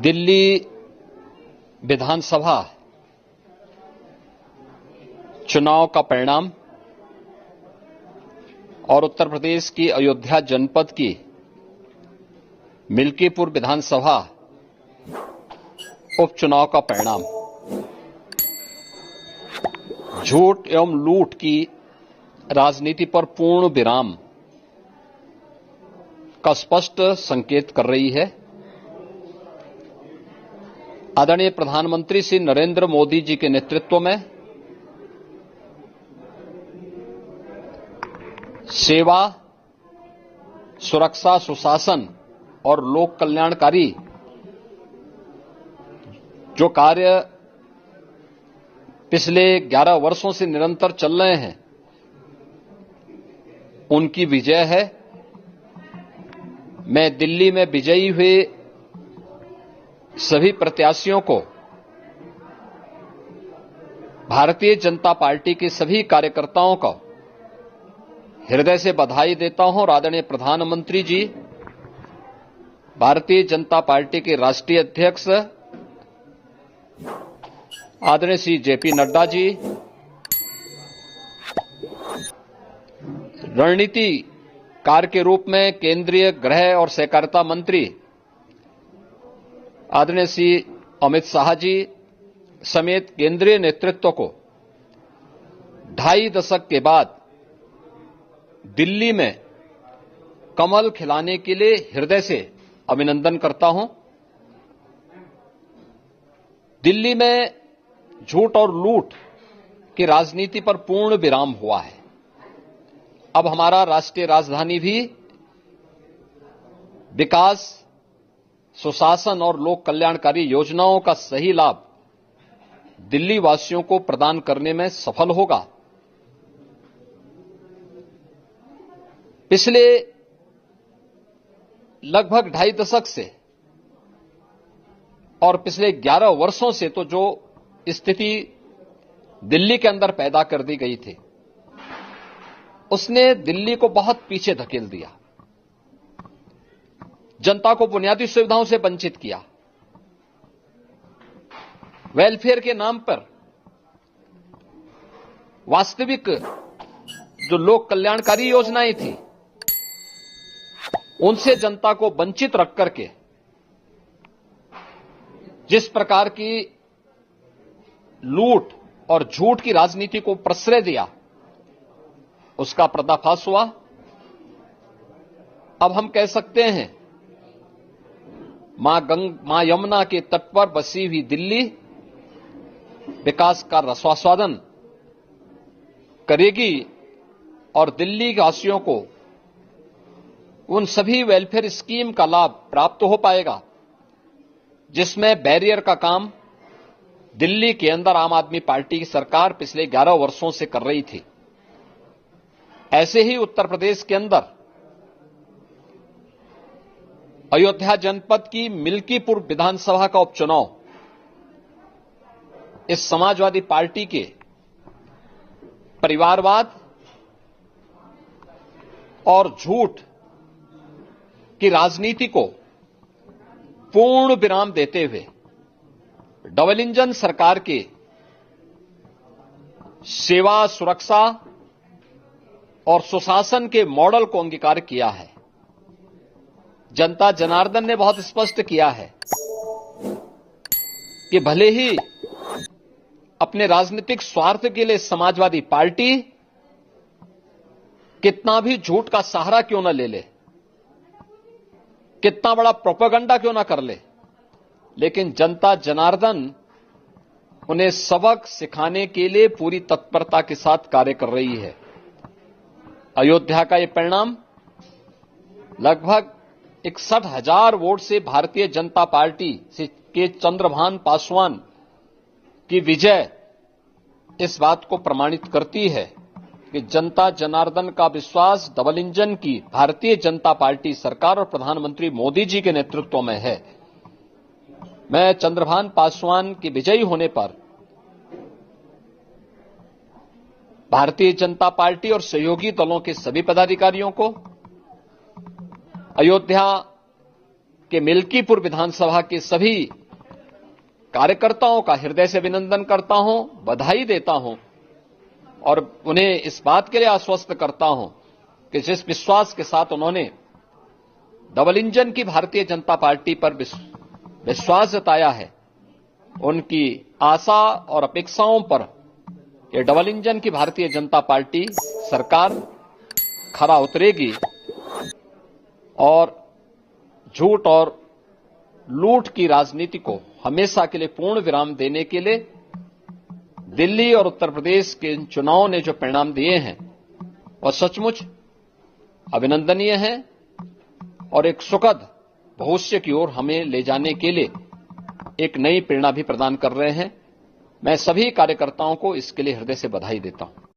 दिल्ली विधानसभा चुनाव का परिणाम और उत्तर प्रदेश की अयोध्या जनपद की मिल्कीपुर विधानसभा उपचुनाव का परिणाम झूठ एवं लूट की राजनीति पर पूर्ण विराम का स्पष्ट संकेत कर रही है। आदरणीय प्रधानमंत्री श्री नरेंद्र मोदी जी के नेतृत्व में सेवा, सुरक्षा, सुशासन और लोक कल्याणकारी जो कार्य पिछले 11 वर्षों से निरंतर चल रहे हैं, उनकी विजय है। मैं दिल्ली में विजयी हुए सभी प्रत्याशियों को, भारतीय जनता पार्टी के सभी कार्यकर्ताओं को हृदय से बधाई देता हूं और आदरणीय प्रधानमंत्री जी, भारतीय जनता पार्टी के राष्ट्रीय अध्यक्ष आदरणीय श्री जेपी नड्डा जी, रणनीतिकार के रूप में केंद्रीय गृह और सहकारिता मंत्री आदरणीय श्री अमित शाह जी समेत केंद्रीय नेतृत्व को 2.5 दशक के बाद दिल्ली में कमल खिलाने के लिए हृदय से अभिनंदन करता हूं। दिल्ली में झूठ और लूट की राजनीति पर पूर्ण विराम हुआ है। अब हमारा राष्ट्रीय राजधानी भी विकास, सुशासन और लोक कल्याणकारी योजनाओं का सही लाभ दिल्ली वासियों को प्रदान करने में सफल होगा। पिछले लगभग 2.5 दशक से और पिछले 11 वर्षों से तो जो स्थिति दिल्ली के अंदर पैदा कर दी गई थी, उसने दिल्ली को बहुत पीछे धकेल दिया, जनता को बुनियादी सुविधाओं से वंचित किया। वेलफेयर के नाम पर वास्तविक जो लोक कल्याणकारी योजनाएं थी, उनसे जनता को वंचित रख करके जिस प्रकार की लूट और झूठ की राजनीति को प्रश्रय दिया, उसका पर्दाफाश हुआ। अब हम कह सकते हैं मां यमुना के तट पर बसी हुई दिल्ली विकास का रसास्वादन करेगी और दिल्ली वासियों को उन सभी वेलफेयर स्कीम का लाभ प्राप्त हो पाएगा जिसमें बैरियर का काम दिल्ली के अंदर आम आदमी पार्टी की सरकार पिछले 11 वर्षों से कर रही थी। ऐसे ही उत्तर प्रदेश के अंदर अयोध्या जनपद की मिल्कीपुर विधानसभा का उपचुनाव इस समाजवादी पार्टी के परिवारवाद और झूठ की राजनीति को पूर्ण विराम देते हुए डबल इंजन सरकार के सेवा, सुरक्षा और सुशासन के मॉडल को अंगीकार किया है। जनता जनार्दन ने बहुत स्पष्ट किया है कि भले ही अपने राजनीतिक स्वार्थ के लिए समाजवादी पार्टी कितना भी झूठ का सहारा क्यों न ले ले, कितना बड़ा प्रोपेगेंडा क्यों ना कर ले, लेकिन जनता जनार्दन उन्हें सबक सिखाने के लिए पूरी तत्परता के साथ कार्य कर रही है। अयोध्या का यह परिणाम लगभग 61,000 वोट से भारतीय जनता पार्टी के चंद्रभान पासवान की विजय इस बात को प्रमाणित करती है कि जनता जनार्दन का विश्वास डबल इंजन की भारतीय जनता पार्टी सरकार और प्रधानमंत्री मोदी जी के नेतृत्व में है। मैं चंद्रभान पासवान के विजयी होने पर भारतीय जनता पार्टी और सहयोगी दलों के सभी पदाधिकारियों को, अयोध्या के मिल्कीपुर विधानसभा के सभी कार्यकर्ताओं का हृदय से अभिनंदन करता हूं, बधाई देता हूं और उन्हें इस बात के लिए आश्वस्त करता हूं कि जिस विश्वास के साथ उन्होंने डबल इंजन की भारतीय जनता पार्टी पर विश्वास जताया है, उनकी आशा और अपेक्षाओं पर ये डबल इंजन की भारतीय जनता पार्टी सरकार खरा उतरेगी और झूठ और लूट की राजनीति को हमेशा के लिए पूर्ण विराम देने के लिए दिल्ली और उत्तर प्रदेश के इन चुनावों ने जो परिणाम दिए हैं वह सचमुच अभिनंदनीय है और एक सुखद भविष्य की ओर हमें ले जाने के लिए एक नई प्रेरणा भी प्रदान कर रहे हैं। मैं सभी कार्यकर्ताओं को इसके लिए हृदय से बधाई देता हूं।